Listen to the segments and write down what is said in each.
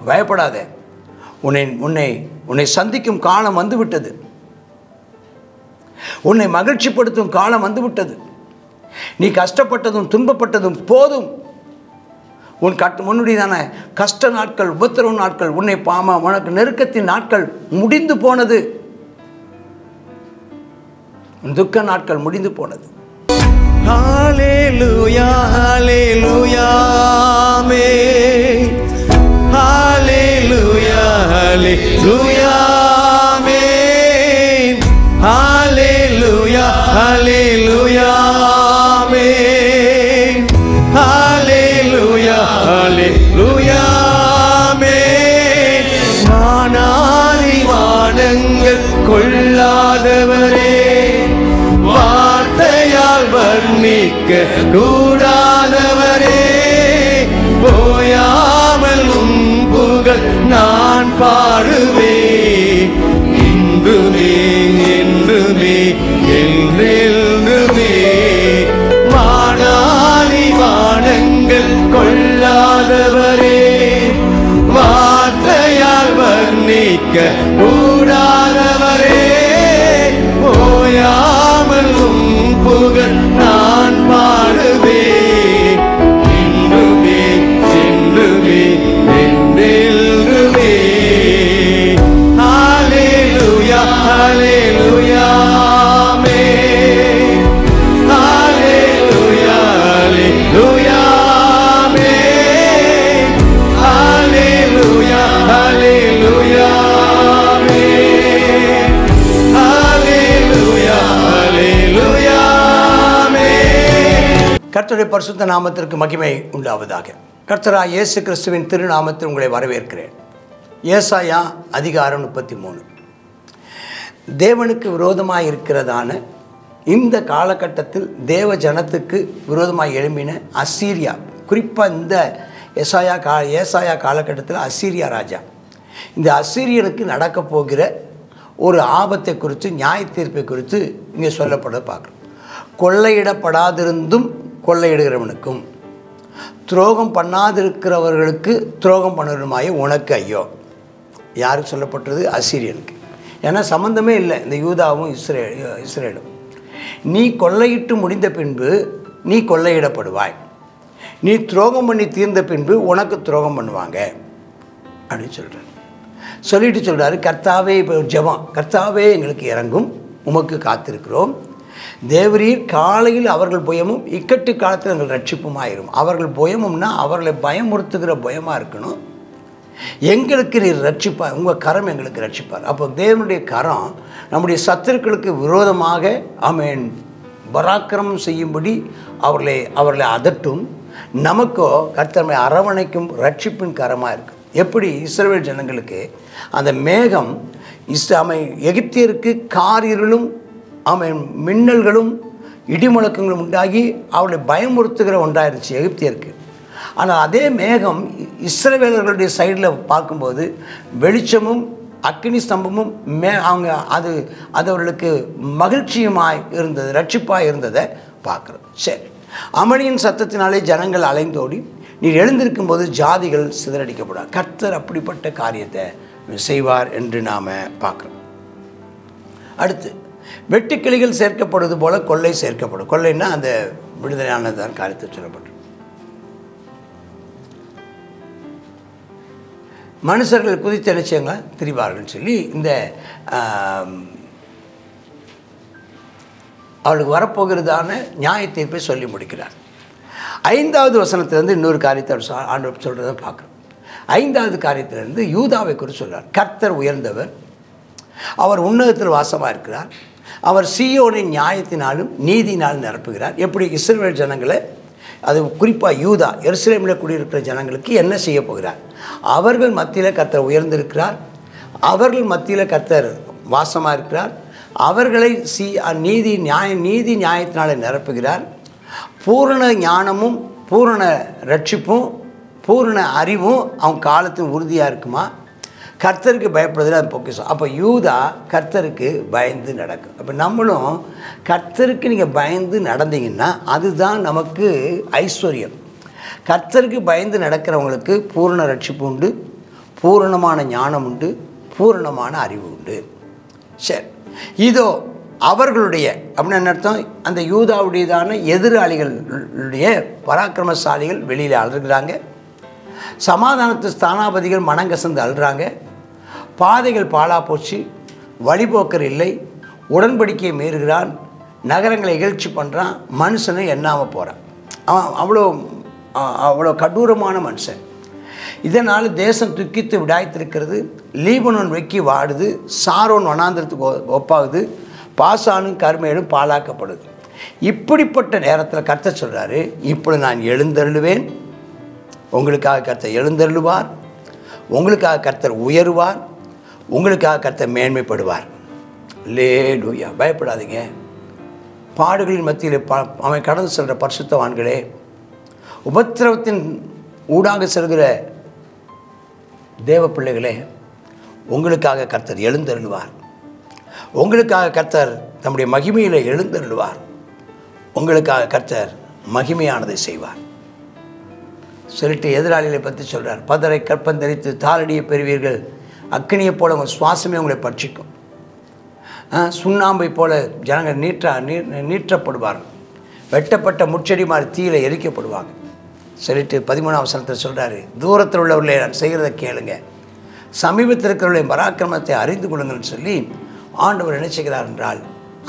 பயப்படாதே, உன்னை சந்திக்கும் காலம் வந்துவிட்டது. உன்னை மகிழ்ச்சிப்படுத்தும் காலம் வந்துவிட்டது. நீ கஷ்டப்பட்டதும் துன்பப்பட்டதும் போதும். முன்னுடையதான கஷ்ட நாட்கள், உபத்திரவு நாட்கள், உனக்கு நெருக்கத்தின் நாட்கள் முடிந்து போனது. துக்க நாட்கள் முடிந்து போனது. ஹல்லேலூயா ஹல்லேலூயா ஆமென். ஹல்லேலூயா ஹல்லேலூயா ஆமென். ஹல்லேலூயா ஹல்லேலூயா ஆமென். ஹல்லேலூயா ஹல்லேலூயா ஆமென். வானாதி வானங்கள் கொள்ளாதவரே, வார்த்தையால் வர்ணிக்க கூடாதவரே, போயாமல் உம் புகழ் நான் பாடுவேன். இன்றுமே என்றுமே என்றென்றுமே. வானாதி வானங்கள் கொள்ளாதவரே, வார்த்தையால் வர்ணிக்க கூடாதவரே, போயாமல் உம் புகழ் நான் பாடுவேன். இன்றுமே என்றுமே என்றென்றுமே. ஹல்லேலூயா ஹல்லேலூயா ஆமென். ஹல்லேலூயா ஹல்லேலூயா ஆமென். ஹல்லேலூயா ஹல்லேலூயா ஆமென். ஹல்லேலூயா ஹல்லேலூயா ஆமென். கர்த்தருடைய பரிசுத்த நாமத்திற்கு மகிமை உண்டாவதாக. கர்த்தராகிய இயேசு கிறிஸ்துவின் திருநாமத்தில் உங்களை வரவேற்கிறேன். ஏசாயா அதிகாரம் 33. தேவனுக்கு விரோதமாக இருக்கிறதான இந்த காலகட்டத்தில் தேவ ஜனத்துக்கு விரோதமாக எழும்பின அசீரியா, குறிப்பாக இந்த ஏசாயா காலகட்டத்தில் அசீரியா ராஜா, இந்த அசீரியனுக்கு நடக்க போகிற ஒரு ஆபத்தை குறித்து, நியாய தீர்ப்பை குறித்து இங்கே சொல்லப்பட பார்க்குறோம். கொள்ளையிடப்படாதிருந்தும் கொள்ளையிடுகிறவனுக்கும், துரோகம் பண்ணாதிருக்கிறவர்களுக்கு துரோகம் பண்ணுவதுமாய உனக்கு ஐயோ. யாருக்கு சொல்லப்பட்டது? அசீரியனுக்கு. ஏன்னா சம்மந்தமே இல்லை இந்த யூதாவும் இஸ்ரேலும். நீ கொள்ளையிட்டு முடிந்த பின்பு நீ கொள்ளையிடப்படுவாய். நீ துரோகம் பண்ணி தீர்ந்த பின்பு உனக்கு துரோகம் பண்ணுவாங்க அப்படின்னு சொல்கிறாரு. கர்த்தாவே, இப்போ ஜெபம், கர்த்தாவே எங்களுக்கு இறங்கும், உமக்கு காத்திருக்கிறோம். தேவரீர் காலையில் அவர்கள் பயமும் இக்கட்டு காலத்தில் எங்கள் ரட்சிப்புமாயிரும். அவர்கள் பயமும்னா அவர்களை பயமுறுத்துகிற பயமாக இருக்கணும். எங்களுக்கு நீர் ரட்சிப்பார், உங்கள் கரம் எங்களுக்கு ரட்சிப்பார். அப்போ தேவனுடைய கரம் நம்முடைய சத்துருக்களுக்கு விரோதமாக ஆமென் பராக்கிரமம் செய்யும்படி அவர்களை அதட்டும். நமக்கோ கர்த்தரை அரவணைக்கும் ரட்சிப்பின் கரமாக இருக்கும். எப்படி இஸ்ரவேல் ஜனங்களுக்கு அந்த மேகம் எகிப்தியருக்கு காரிருளும் ஆமென் மின்னல்களும் இடிமுழக்கங்களும் உண்டாகி அவர்களை பயமுறுத்துகிற ஒன்றாயிருச்சு எகிப்தியருக்கு. ஆனால் அதே மேகம் இஸ்ரவேலர்களுடைய சைடில் பார்க்கும்போது வெளிச்சமும் அக்கினி ஸ்தம்பமும் அது அவர்களுக்கு மகிழ்ச்சியுமாய் இருந்தது, ரட்சிப்பாக இருந்ததை பார்க்குறோம். சரி, அமளியின் சத்தத்தினாலே ஜனங்கள் அலைந்தோடி நீர் எழுந்திருக்கும் போது ஜாதிகள் சிதறடிக்கப்படாது. கர்த்தர் அப்படிப்பட்ட காரியத்தை செய்வார் என்று நாம் பார்க்குறோம். அடுத்து, வெட்டுக்கிளிகள் சேர்க்கப்படுவது போல கொள்ளை சேர்க்கப்படும். கொள்ளைன்னா அந்த விடுதலையானதான் காரியத்தை சொல்லப்படும். மனுஷர்கள் குதித்த நிச்சயங்க திரிவார்கள் சொல்லி இந்த அவளுக்கு வரப்போகிறதான நியாய தீர்ப்பை சொல்லி முடிக்கிறார். 5வது வசனத்திலிருந்து இன்னொரு காரியத்தை ஆண்டவர் சொல்கிறத பார்க்குறோம். 5வது காரியத்திலிருந்து யூதாவை குறித்து சொல்கிறார். கர்த்தர் உயர்ந்தவர், அவர் உன்னதத்தில் வாசமாக இருக்கிறார், அவர் சீயோனின் நியாயத்தினாலும் நீதியினாலும் நிரப்புகிறார். எப்படி இஸ்ரவேல் ஜனங்களை, அது குறிப்பாக யூதா எருசலேமில் குடியிருக்கிற ஜனங்களுக்கு என்ன செய்ய போகிறார்? அவர்கள் மத்தியில் கர்த்தர் உயர்ந்திருக்கிறார், அவர்கள் மத்தியில் கர்த்தர் வாசமாக இருக்கிறார், அவர்களை நீதி நியாயத்தினால நிரப்புகிறார். பூரண ஞானமும் பூரண ரட்சிப்பும் பூரண அறிவும் அவங்க காலத்தின் உறுதியாக இருக்குமா? கர்த்தருக்கு பயப்படுறதுல அது பொக்கிஷம். அப்போ யூதா கர்த்தருக்கு பயந்து நடக்கும். அப்போ நம்மளும் கர்த்தருக்கு நீங்கள் பயந்து நடந்தீங்கன்னா அதுதான் நமக்கு ஐஸ்வர்யம். கர்த்தருக்கு பயந்து நடக்கிறவங்களுக்கு பூரண ரட்சிப்பு உண்டு, பூரணமான ஞானம் உண்டு, பூரணமான அறிவு உண்டு. சரி, இதோ அவர்களுடைய அப்படின்னு என்ன அர்த்தம்? அந்த யூதாவுடையதான எதிராளிகளுடைய பராக்கிரமசாலிகள் வெளியில் அழுகிறாங்க, சமாதானத்து ஸ்தானாபதிகள் மனங்கசந்து அழுறாங்க, பாதைகள் பாழா போச்சு, வழிபோக்கர் இல்லை, உடன்படிக்கையை மீறுகிறான், நகரங்களை இகழ்ச்சி பண்ணுறான், மனுஷனை எண்ணாமல் போகிறான். அவன் அவ்வளோ கடூரமான மனுஷன். இதனால் தேசம் துக்கித்து விடாய்த்திருக்கிறது, லீபனோன் வெக்கி வாடுது, சாரோன் வனாந்திரத்துக்கு ஒப்பாகுது, பாசானும் கர்மேலும் பாழாக்கப்படுது. இப்படிப்பட்ட நேரத்தில் கர்த்தர் சொல்கிறாரு, இப்படி நான் எழுந்தருளுவேன், உங்களுக்காக கர்த்தர் எழுந்தருளுவார், உங்களுக்காக கர்த்தர் உயருவார், உங்களுக்காக கர்த்தர் மேன்மைப்படுவார். அல்லேலூயா. பயப்படாதீங்க. பாடுகளின் மத்தியில் அவன் கடந்து செல்கிற பரிசுத்தவான்களே, உபத்திரவத்தின் ஊடாக செல்கிற தேவ பிள்ளைகளே, உங்களுக்காக கர்த்தர் எழுந்தருளுவார், உங்களுக்காக கர்த்தர் தம்முடைய மகிமையில் எழுந்தருளுவார், உங்களுக்காக கர்த்தர் மகிமையானதை செய்வார். சொல்லிட்டு எதிராளிகளை பற்றி சொல்கிறார். பதரை கற்பந்தரித்து தாரடியை பெறுவீர்கள், அக்கினியைப் போல உங்கள் சுவாசமே உங்களை பட்சிக்கும், சுண்ணாம்பை போல ஜனங்கள் நீற்றப்படுவார்கள், வெட்டப்பட்ட முச்செடி மாதிரி தீயில எரிக்கப்படுவாங்க. சொல்லிட்டு 13ஆம் வசனத்தில் சொல்கிறாரு, தூரத்தில் உள்ளவர்களை நான் செய்கிறத கேளுங்க, சமீபத்தில் இருக்கிறவர்களின் பராக்கிரமத்தை அறிந்து கொள்ளுங்கள்னு சொல்லி ஆண்டவர் என்ன செய்கிறார் என்றால்,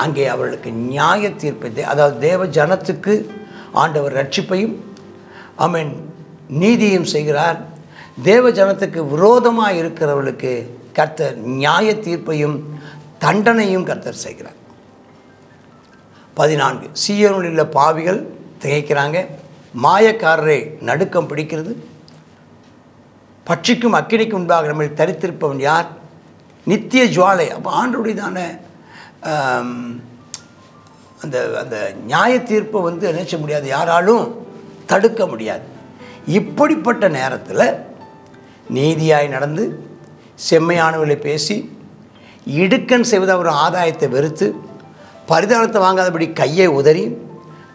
அங்கே அவர்களுக்கு நியாய தீர்ப்பை, அதாவது தேவ ஜனத்துக்கு ஆண்டவர் ரட்சிப்பையும் ஆமென் நீதியும் செய்கிறார். தேவ ஜனத்துக்கு விரோதமாக இருக்கிறவர்களுக்கு கர்த்தர் நியாய தீர்ப்பையும் தண்டனையும் கர்த்தர் செய்கிறார். 14 சீயோனில் உள்ள பாவிகள் திகைக்கிறாங்க, மாயக்காரரை நடுக்கம் பிடிக்கிறது, பட்சிக்கும் அக்கினிக்கும் முன்பாக நம்மை தரித்திருப்பவன் யார்? நித்திய ஜுவாலை. அப்போ ஆண்டவருடையதான அந்த அந்த நியாய தீர்ப்பை நினைச்ச முடியாது, யாராலும் தடுக்க முடியாது. இப்படிப்பட்ட நேரத்தில் நீதியாய் நடந்து செம்மையானவர்களை பேசி இடுக்கன் செய்வது அவர் ஆதாயத்தை வெறுத்து பரிதானத்தை வாங்காதபடி கையை உதறி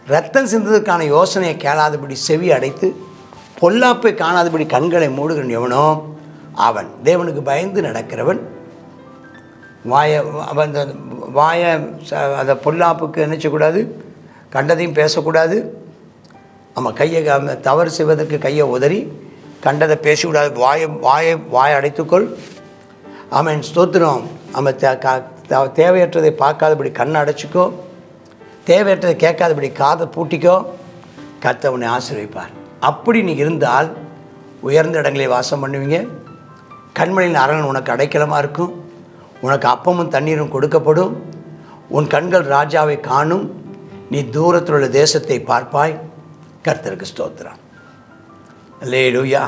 இரத்தம் சிந்துவதற்கான யோசனையை கேளாதபடி செவி அடைத்து பொல்லாப்பை காணாதபடி கண்களை மூடுகிறவன் எவனோ அவன் தேவனுக்கு பயந்து நடக்கிறவன். வாயை அந்த பொல்லாப்புக்கு நினைச்சக்கூடாது, கண்டதையும் பேசக்கூடாது. ஆமாம், கையை தவறு செய்வதற்கு கையை உதறி கண்டதை பேசக்கூடாது. வாயை அடைத்துக்கொள். ஆமாம், ஸ்தோத்திரம். நம்ம தேவையற்றதை பார்க்காதபடி கண்ணை அடைச்சிக்கோ, தேவையற்றதை கேட்காதபடி காதை பூட்டிக்கோ. கர்த்தர் உன்னை ஆசீர்வதிப்பார். அப்படி நீ இருந்தால் உயர்ந்த இடங்களில் வாசம் பண்ணுவீங்க. கண்மணியின் அரண் உனக்கு அடைக்கலமாக இருக்கும். உனக்கு அப்பமும் தண்ணீரும் கொடுக்கப்படும். உன் கண்கள் ராஜாவை காணும். நீ தூரத்தில் உள்ள தேசத்தை பார்ப்பாய். கர்த்தருக்கு ஸ்தோத்திரம். அல்லேலூயா.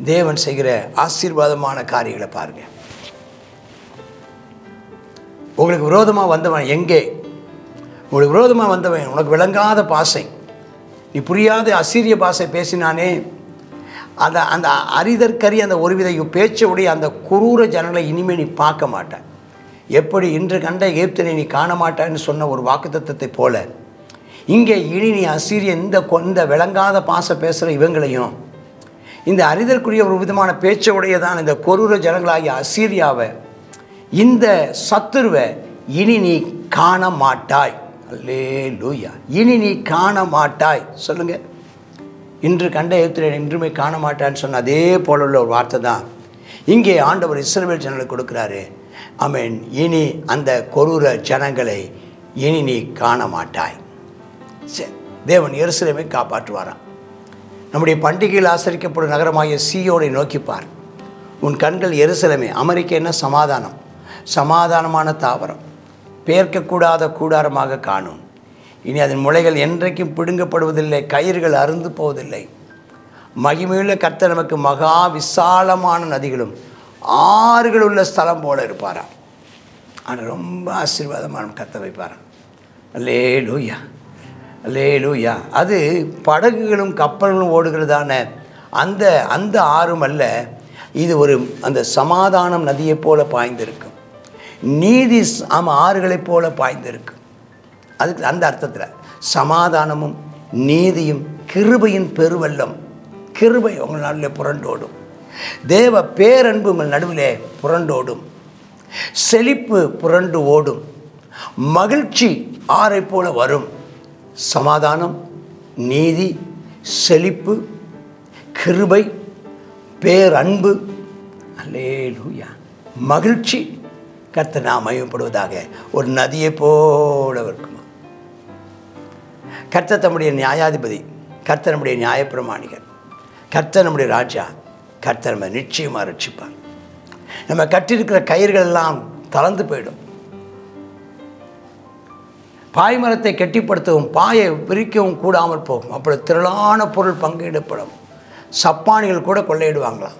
தேவன் செய்கிற ஆசீர்வாதமான காரியங்களை பாருங்கள். உங்களுக்கு விரோதமாக வந்தவன் எங்கே? உங்களுக்கு விரோதமாக வந்தவன் உனக்கு விளங்காத பாசை, நீ புரியாத அசீரிய பாஷை பேசினானே, அந்த அந்த அரிதற்கறி அந்த ஒருவித பேச்சவுடைய அந்த குரூர ஜனங்களை இனிமேல் நீ பார்க்க மாட்டாய். எப்படி இன்று கண்ட எகிப்தினை நீ காண மாட்டான்னு சொன்ன ஒரு வாக்குத்தத்தத்தை போல இங்கே இனி நீ அசீரிய இந்த விளங்காத பாசை பேசுகிற இவங்களையும் இந்த அரிதற்குரிய ஒரு விதமான பேச்சவுடையதான் இந்த கொரூர ஜனங்களாகிய அசீரியாவை, இந்த சத்துருவை இனி நீ காண மாட்டாய். அல்லேலூயா. இனி நீ காண மாட்டாய். சொல்லுங்கள். இன்று கண்ட எகிப்தினை இன்றுமே காண மாட்டான்னு சொன்ன அதே போல உள்ள ஒரு வார்த்தை தான் இங்கே ஆண்டவர் இஸ்ரவேல் ஜனங்களுக்கு கொடுக்குறாரு. ஆமென். இனி அந்த கொரூர ஜனங்களை இனி நீ காண மாட்டாய். சரி, தேவன் எருசலேமை காப்பாற்றுவாராம். நம்முடைய பண்டிகையில் ஆசரிக்கப்படும் நகரமாகிய சீயோனை நோக்கிப்பார். உன் கண்கள் எருசலேமே. அமெரிக்கா என்ன? சமாதானம், சமாதானமான தாவரம், பெயர்க்கக்கூடாத கூடாரமாக காணும். இனி அதன் முளைகள் என்றைக்கும் பிடுங்கப்படுவதில்லை, கயிறுகள் அருந்து போவதில்லை. மகிமையுள்ள கர்த்தர் நமக்கு மகா விசாலமான நதிகளும் ஆறுகள் உள்ள ஸ்தலம் போல இருப்பாராம். ஆனால் ரொம்ப ஆசீர்வாதமான கர்த்தர் வைப்பாராம். அல்லேலூயா, அல்லேலூயா. அது படகுகளும் கப்பல்களும் ஓடுகிறதான அந்த அந்த ஆறும் அல்ல, இது ஒரு அந்த சமாதானம் நதியைப் போல பாய்ந்திருக்கும், நீதி ஆறுகளைப் போல பாய்ந்திருக்கும். அதுக்கு அந்த அர்த்தத்தில் சமாதானமும் நீதியும் கிருபையின் பெருவெல்லம், கிருபை உங்கள் நடுவில் புரண்டோடும், தேவ பேரன்பு உங்கள் நடுவிலே புரண்டோடும், செழிப்பு புரண்டு ஓடும், மகிழ்ச்சி ஆறை போல வரும். சமாதானம், நீதி, செழிப்பு, கிருபை, பேரன்பு, அல்லேலூயா, மகிழ்ச்சி கர்த்தர் நாம் மகிமைப்படுவதாக ஒரு நதியை போல இருக்குமா. கர்த்தர் தம்முடைய நியாயாதிபதி, கர்த்தர் நம்முடைய நியாயப்பிரமாணிகர், கர்த்தர் நம்முடைய ராஜா, கர்த்தர் நம்ம நிச்சயமாக ரட்சிப்பார். நம்ம கட்டியிருக்கிற கயிர்கள் எல்லாம் தளர்ந்து போயிடும். பாய்மரத்தை கெட்டிப்படுத்தவும் பாயை பிரிக்கவும் கூடாமல் போகும். அப்படி திரளான பொருள் பங்கிடப்படும். சப்பானிகள் கூட கொள்ளையிடுவாங்களாம்.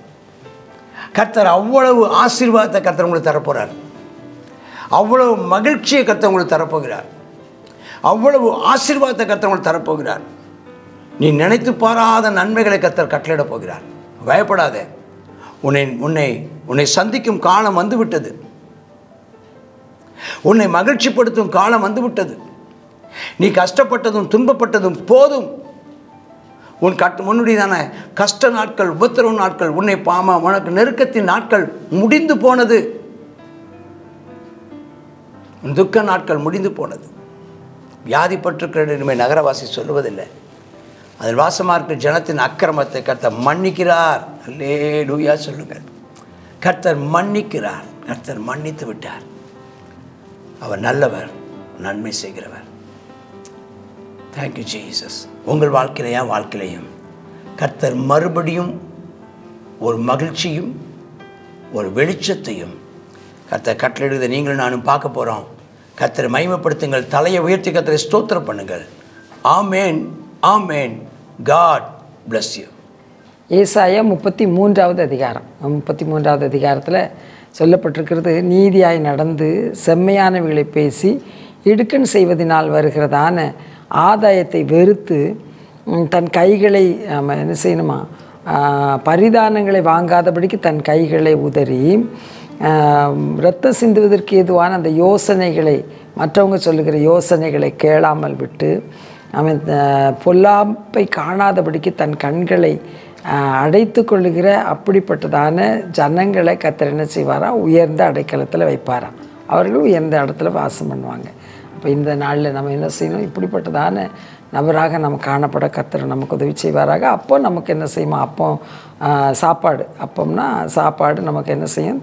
கர்த்தர் அவ்வளவு ஆசீர்வாதத்தை கர்த்தர் உங்களுக்கு தரப்போகிறார். அவ்வளவு மகிழ்ச்சியை கர்த்தர் உங்களுக்கு தரப்போகிறார். அவ்வளவு ஆசீர்வாதத்தை கர்த்தர் உங்களுக்கு தரப்போகிறார். நீ நினைத்து பாராத நன்மைகளை கர்த்தர் கட்டளையிடப் போகிறார். பயப்படாதே. உன்னை சந்திக்கும் காலம் வந்துவிட்டது. உன்னை மகிழ்ச்சிப்படுத்தும் காலம் வந்துவிட்டது. நீ கஷ்டப்பட்டதும் துன்பப்பட்டதும் போதும். முன்னுடையதான கஷ்ட நாட்கள், உபத்திரவு நாட்கள், உனக்கு நெருக்கத்தின் நாட்கள் முடிந்து போனது. துக்க நாட்கள் முடிந்து போனது. வியாதிப்பட்டிருக்கிற நகரவாசி சொல்லுவதில்லை. அதில் வாசமாக இருக்கிற ஜனத்தின் அக்கிரமத்தை கர்த்தர் மன்னிக்கிறார். அல்லேலூயா சொல்லுங்கள். கர்த்தர் மன்னிக்கிறார். கர்த்தர் மன்னித்து விட்டார். அவர் நல்லவர், நன்மை செய்கிறவர். Thank you Jesus. உங்கள் வாழ்க்கையிலையும் கர்த்தர் மறுபடியும் ஒரு மகிழ்ச்சியும் ஒரு வெளிச்சத்தையும் கர்த்தர் கட்டளையிடுவதை நீங்களும் நானும் பார்க்க போகிறோம். கர்த்தரை மகிமைப்படுத்துங்கள். தலையை உயர்த்தி கர்த்தரை ஸ்தோத்திரம் பண்ணுங்கள். ஆமேன், ஆமேன். God bless you. ஏசாயா 33வது அதிகாரம். 33வது அதிகாரத்தில் சொல்லப்பட்டிருக்கிறது, நீதியாய் நடந்து செம்மையானவைகளை பேசி இடுக்கண் செய்வதனால் வருகிறதான ஆதாயத்தை வெறுத்து தன் கைகளை என்ன செய்யணுமா, பரிதானங்களை வாங்காதபடிக்கு தன் கைகளை உதறி இரத்தம் சிந்துவதற்கு ஏதுவான அந்த யோசனைகளை, மற்றவங்க சொல்லுகிற யோசனைகளை கேளாமல் விட்டு அவன் பொல்லாப்பை காணாதபடிக்கு தன் கண்களை அடைத்து கொள்ளுகிற அப்படிப்பட்டதான ஜனங்களை கர்த்தர் என்ன செய்வாராம், உயர்ந்த அடைக்கலத்தில் வைப்பாராம். அவர்கள் உயர்ந்த இடத்துல வாசம் பண்ணுவாங்க. அப்போ இந்த நாளில் நம்ம என்ன செய்யணும், இப்படிப்பட்டதான நபராக நம்ம காணப்பட கர்த்தர் நமக்கு உதவி செய்வாராக. அப்போ நமக்கு என்ன செய்யுமா, அப்போ சாப்பாடு, அப்போம்னா சாப்பாடு நமக்கு என்ன செய்யும்,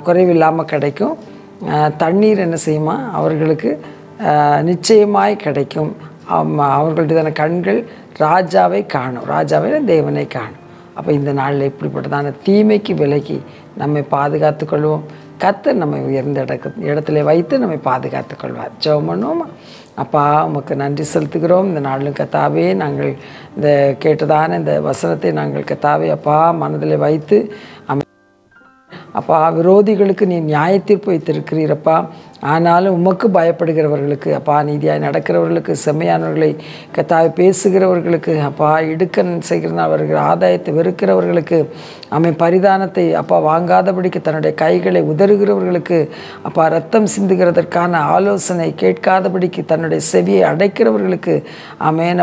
குறைவில்லாமல் கிடைக்கும். தண்ணீர் என்ன செய்யுமா, அவர்களுக்கு நிச்சயமாய் கிடைக்கும். அவர்களுடைய கண்கள் ராஜாவை காணும், ராஜாவை தேவனை காணும். அப்போ இந்த நாளில் இப்படிப்பட்டதான தீமைக்கு விலகி நம்மை பாதுகாத்து கொள்வோம். கர்த்தர் நம்மை உயர்ந்த இடத்துல வைத்து நம்மை பாதுகாத்து கொள்வார். ஜெபம் பண்ணுவோமா? அப்பா, உமக்கு நன்றி செலுத்துகிறோம். இந்த நாளிலும் கர்த்தாவே, நாங்கள் இந்த கேட்டதான இந்த வசனத்தை நாங்கள் கர்த்தாவே அப்பா மனதில் வைத்து அப்பா, விரோதிகளுக்கு நீ நியாயத்தீர்ப்பு வைத்திருக்கிறீரப்பா. ஆனாலும் உமக்கு பயப்படுகிறவர்களுக்கு அப்பா, நீதியாய் நடக்கிறவர்களுக்கு, செம்மையானவர்களை கர்த்தாவே பேசுகிறவர்களுக்கு அப்பா, இடுக்கண் செய்கிறவர்கள் ஆதாயத்தை வெறுக்கிறவர்களுக்கு, பரிதானத்தை அப்பா வாங்காதபடிக்கு தன்னுடைய கைகளை உதறுகிறவர்களுக்கு அப்பா, ரத்தம் சிந்துகிறதற்கான ஆலோசனை கேட்காதபடிக்கு தன்னுடைய செவியை அடைக்கிறவர்களுக்கு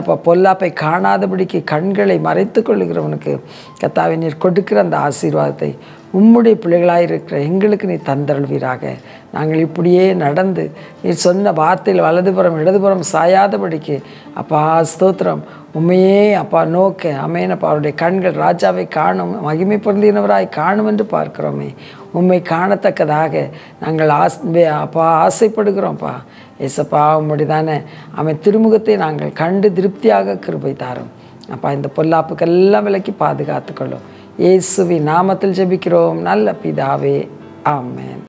அப்பா, பொல்லாப்பை காணாதபடிக்கு கண்களை மறைத்து கொள்ளுகிறவனுக்கு கர்த்தாவே நீர் கொடுக்கிற அந்த ஆசீர்வாதத்தை உம்முடைய பிள்ளைகளாயிருக்கிற எங்களுக்கு நீ தந்தருள்வீராக. நாங்கள் இப்படியே நடந்து நீ சொன்ன வார்த்தையில் வலதுபுறம் இடதுபுறம் சாயாதபடிக்கு அப்பா ஸ்தோத்திரம், உண்மையே அப்பா நோக்க அப்பா அவருடைய கண்கள் ராஜாவை காணும், மகிமை பொருந்தினவராய் காணும் என்று பார்க்கிறோமே. உண்மை காணத்தக்கதாக நாங்கள் அப்பா ஆசைப்படுகிறோம்ப்பா. ஏசப்பா, உம்முடையதானே திருமுகத்தை நாங்கள் கண்டு திருப்தியாக கிருபை தாரும் அப்பா. இந்த பொல்லாப்புக்கெல்லாம் விலக்கி பாதுகாத்துக்கொள்ளும். இயேசுவின் நாமத்தில் ஜெபிக்கிறோம் நல்ல பிதாவே, ஆமென்.